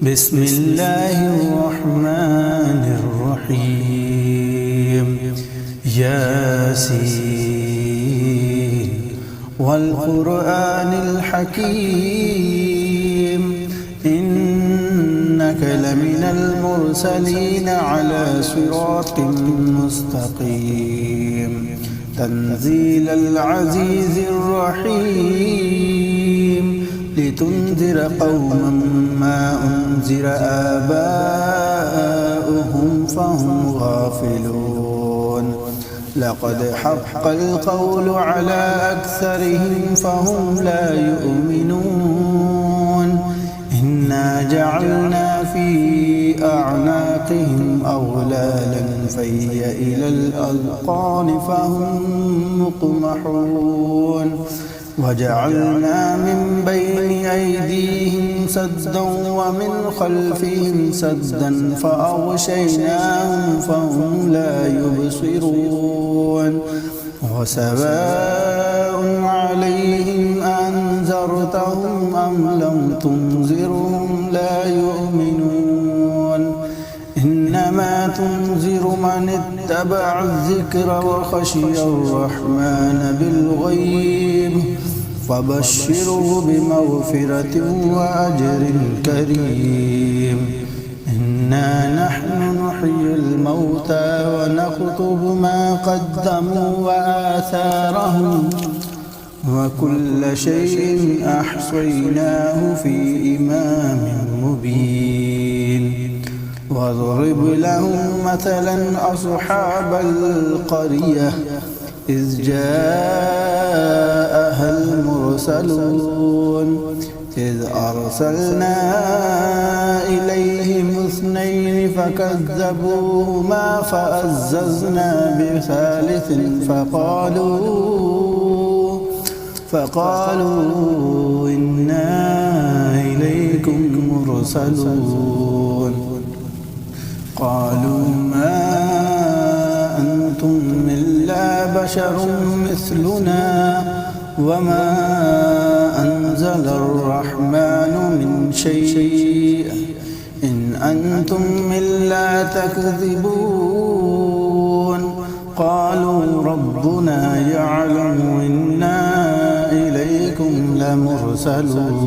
بسم الله الرحمن الرحيم. ياسين والقرآن الحكيم إنك لمن المرسلين على صراط مستقيم تنزيل العزيز الرحيم لتنذر قوما ما أنذر آباؤهم فهم غافلون لقد حق القول على أكثرهم فهم لا يؤمنون إنا جعلنا في أعناقهم أغلالا فهي إلى الأذقان فهم مقمحون وجعلنا من بين أيديهم سدا ومن خلفهم سدا فأغشيناهم فهم لا يبصرون وسواء عليهم أنذرتهم أم لم تنذرهم لا يؤمنون إنما تنذر من اتبع الذكر وخشي الرحمن بالغيب فبشره بمغفرة وأجر كريم. إنا نحن نحيي الموتى ونكتب ما قدموا وآثارهم وكل شيء أحصيناه في إمام مبين. واضرب لهم مثلا أصحاب القرية إذ جاءها المرسلون إذ أرسلنا إليهم اثنين فكذبوهما فعززنا بثالث فقالوا إنا إليكم مرسلون قالوا ما أنتم إلا بشر مثلنا وما أنزل الرحمن من شيء إن أنتم إلا تكذبون قالوا ربنا يعلم إنا إليكم لمرسلون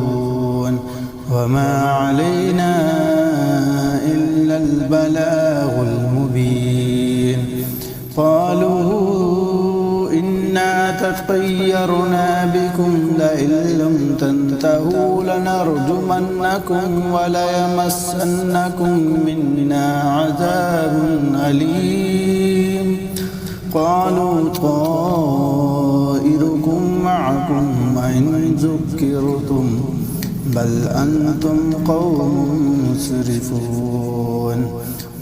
وما علينا إلا البلاغ المبين. قالوا إنا تطيرنا بكم لئن لم تنتهوا لنرجمنكم وليمسنكم منا عذاب أليم. قالوا طائركم معكم وإن ذكرتم بل أنتم قوم مسرفون.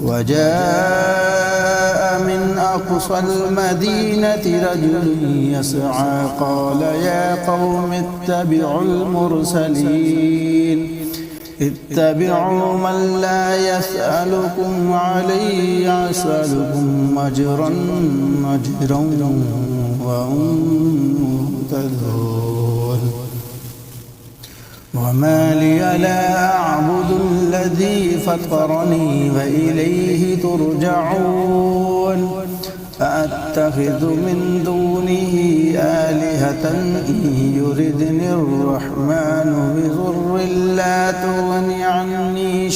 وجاء من أقصى المدينة رجل يسعى قال يا قوم اتبعوا المرسلين اتبعوا من لا يسألكم عليه يسألكم أجرا وهم مهتدون. وما لي لا أعبد الذي فطرني وإليه ترجعون أأتخذ من دونه آلهة إن يردني الرحمن بضر لا تغن عني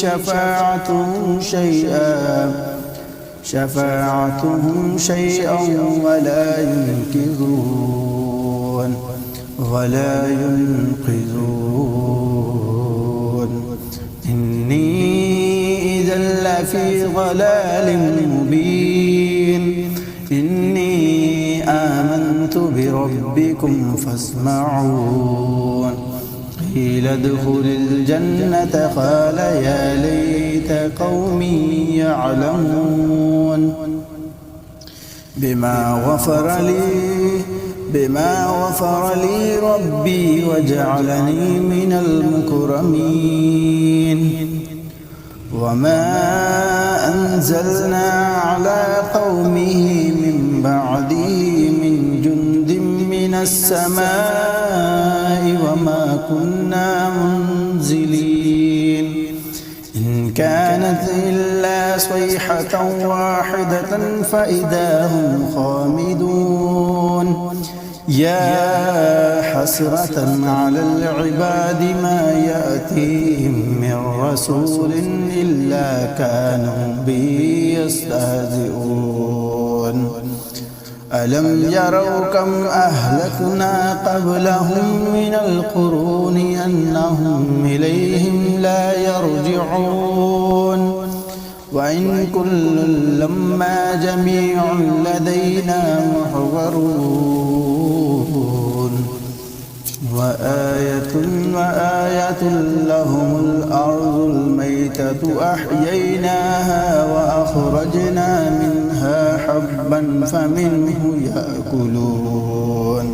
شفاعتهم شيئا ولا ينقذون. إني إذا لفي ضلال مبين. إني آمنت بربكم فاسمعون. قيل ادخل الجنة قال يا ليت قومي يعلمون بما غفر لي ربي وجعلني من المكرمين. وما أنزلنا على قومه من بعده من جند من السماء وما كنا منزلين كانت إلا صيحة واحدة فإذا هم خامدون يا حسرة على العباد ما يأتيهم من رسول إلا كانوا به يستهزئون ألم يروا كم أهلكنا قبلهم من القرون أنهم إليهم لا يرجعون وإن كل لما جميع لدينا محضرون وآية لهم الأرض الميتة أحييناها وأخرجنا منها حبا فمنه يأكلون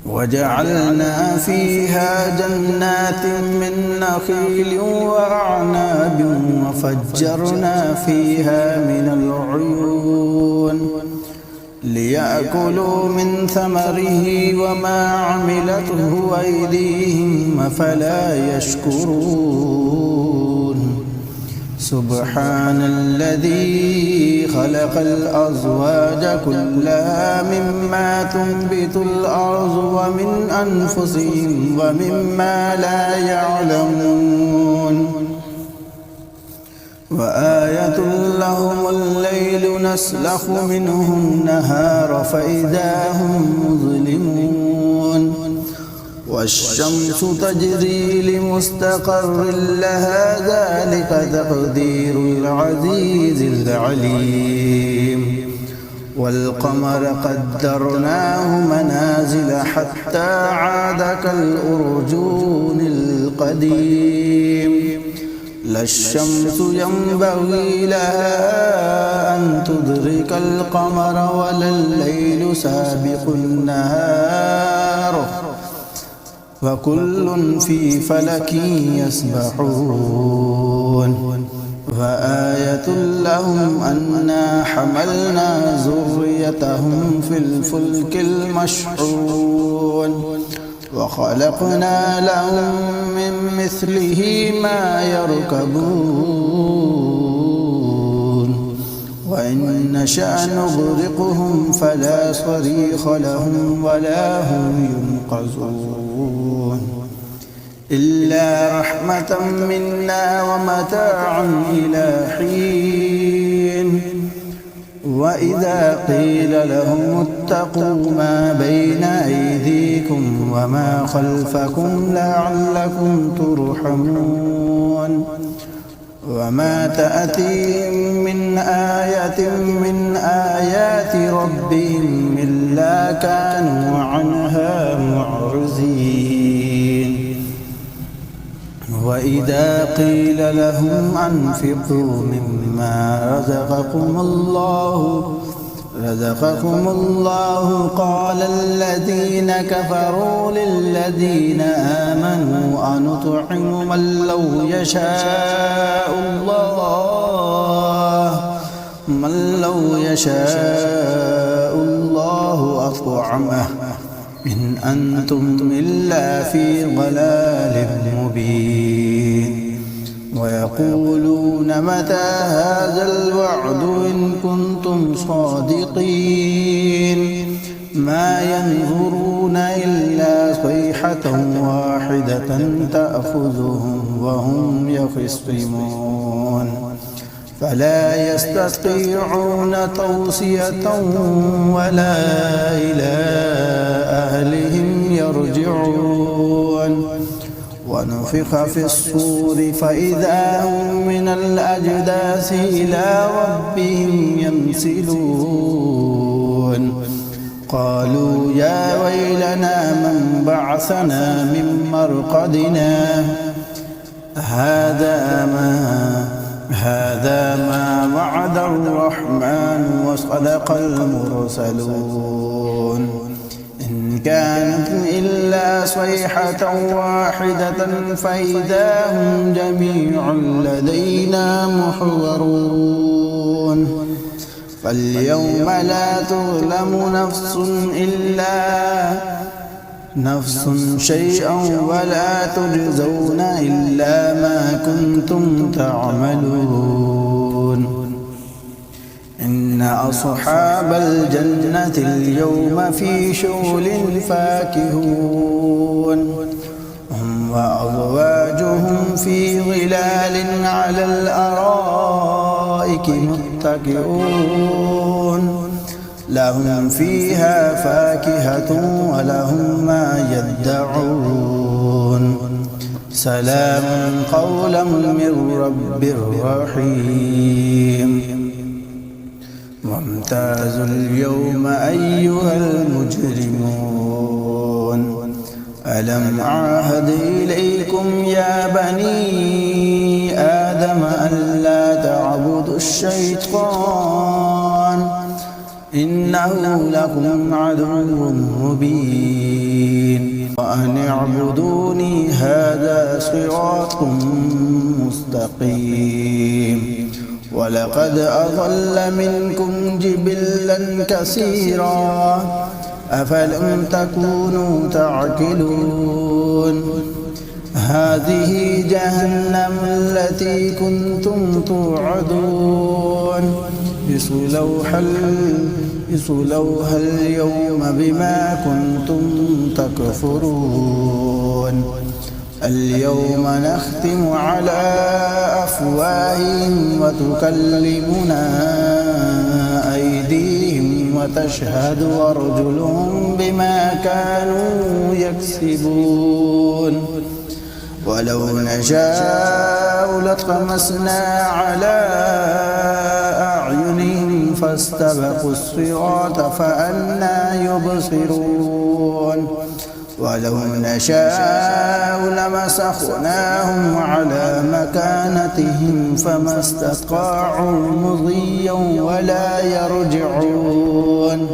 وجعلنا فيها جنات من نخيل وأعناب وفجرنا فيها من العيون ليأكلوا من ثمره وما عملته أيديهم أفلا يشكرون سبحان الذي خلق الأزواج كلها مما تنبت الأرض ومن أنفسهم ومما لا يعلمون وآية لهم الليل نسلخ منه النهار فإذا هم مظلمون والشمس تجري لمستقر لها ذلك تقدير العزيز العليم والقمر قدرناه منازل حتى عاد كالأرجون القديم لا الشمس ينبغي لها أن تدرك القمر ولا الليل سابق النهار وكل في فلك يسبحون وآية لهم أنا حملنا ذريتهم في الفلك المشحون وخلقنا لهم من مثله ما يركبون وإن نشأ نغرقهم فلا صريخ لهم ولا هم ينقذون إلا رحمة منا ومتاعا إلى حين وإذا قيل لهم اتقوا ما بين أيديكم وما خلفكم لعلكم ترحمون وما تأتيهم من آية من آيات ربهم إلا كانوا عنها معرضين وإذا قيل لهم أنفقوا مما رزقكم الله قال الذين كفروا للذين آمنوا أنطعم من لو يشاء الله أطعمه إن أنتم إلا في ضلال مبين ويقولون متى هذا الوعد إن كنتم صادقين ما ينظرون إلا صيحة واحدة تأخذهم وهم يخصمون فلا يستطيعون توصية ولا إلى أهلهم يرجعون ونفخ في الصور فإذا هم من الأجداث إلى ربهم ينسلون قالوا يا ويلنا من بعثنا من مرقدنا هذا ما وعد الرحمن وصدق المرسلون إن كانت إلا صيحة واحدة فإذا هم جميع لدينا محضرون فاليوم لا تظلم نفس شيئا ولا تجزون إلا ما كنتم تعملون إن أصحاب الجنة اليوم في شغل فاكهون هم وأزواجهم في ظلال على الأرائك متكئون لهم فيها فاكهة ولهم ما يدعون سلام قولا من رب رحيم وامتازوا اليوم أيها المجرمون ألم أعهد إليكم يا بني آدم ألا تعبدوا الشيطان إنه لكم عدو مبين وأن اعبدوني هذا صراط مستقيم ولقد أضل منكم جبلا كثيرا أفلم تكونوا تعقلون هذه جهنم التي كنتم توعدون اصلوها اليوم بما كنتم تكفرون اليوم نختم على أفواههم وتكلمنا أيديهم وتشهد أرجلهم بما كانوا يكسبون ولو نشاء لطمسنا على أعينهم فاستبقوا الصراط فأنى يبصرون ولو نشاء لمسخناهم على مكانتهم فما استطاعوا مضيا ولا يرجعون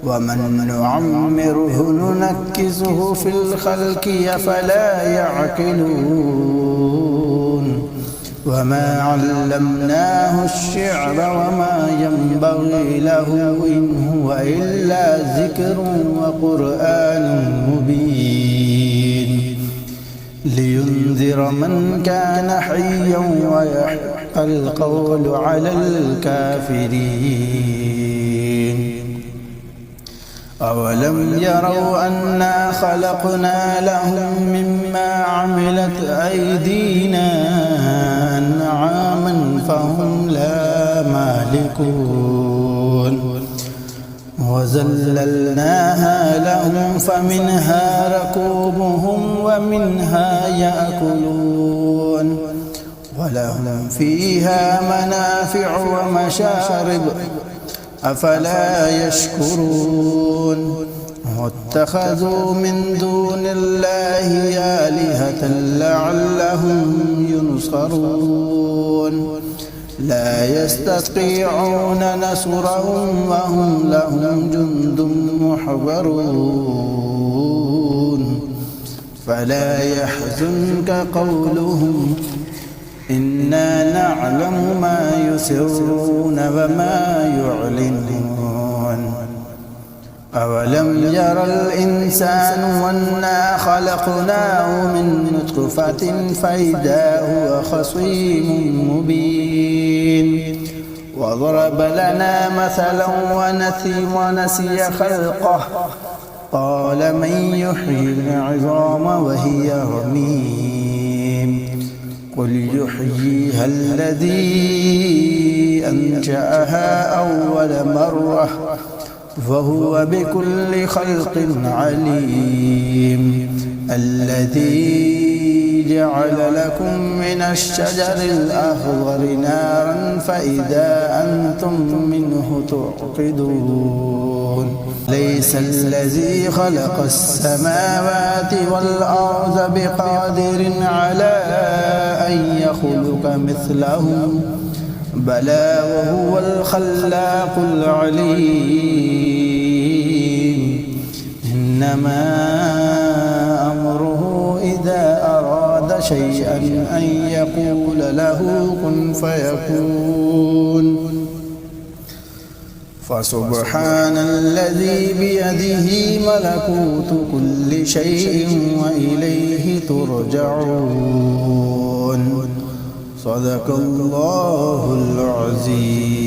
ومن نعمره ننكسه في الخلق أفلا يعقلون وما علمناه الشعر وما ينبغي له إن هو إلا ذكر وقرآن مبين لينذر من كان حيا ويحق القول على الكافرين أولم يروا أنا خلقنا لهم مما عملت أيدينا أنعاما فهم لا مالكون وذللناها لهم فمنها ركوبهم ومنها يأكلون ولهم فيها منافع ومشارب أفلا يشكرون واتخذوا من دون الله آلهة لعلهم ينصرون لا يستطيعون نصرهم وهم لهم جند محضرون فلا يحزنك قولهم إنا نعلم ما يسرون وما يعلنون أولم ير الإنسان أنا خلقناه من نطفة فإذا هو خصيم مبين وضرب لنا مثلا ونسي خلقه قال من يحيي العظام وهي رميم قل يحييها الذي أنشأها أول مرة فهو بكل خلق عليم الذي جعل لكم من الشجر الأخضر نارا فإذا أنتم منه توقدون ليس الذي خلق السماوات والأرض بقادر على أن يخلق مثلهم بلى وهو الخلاق العليم إنما أمره إذا أراد شيئا أن يقول له كن فيكون فسبحان الذي بيده ملكوت كل شيء وإليه ترجعون صدق الله العظيم.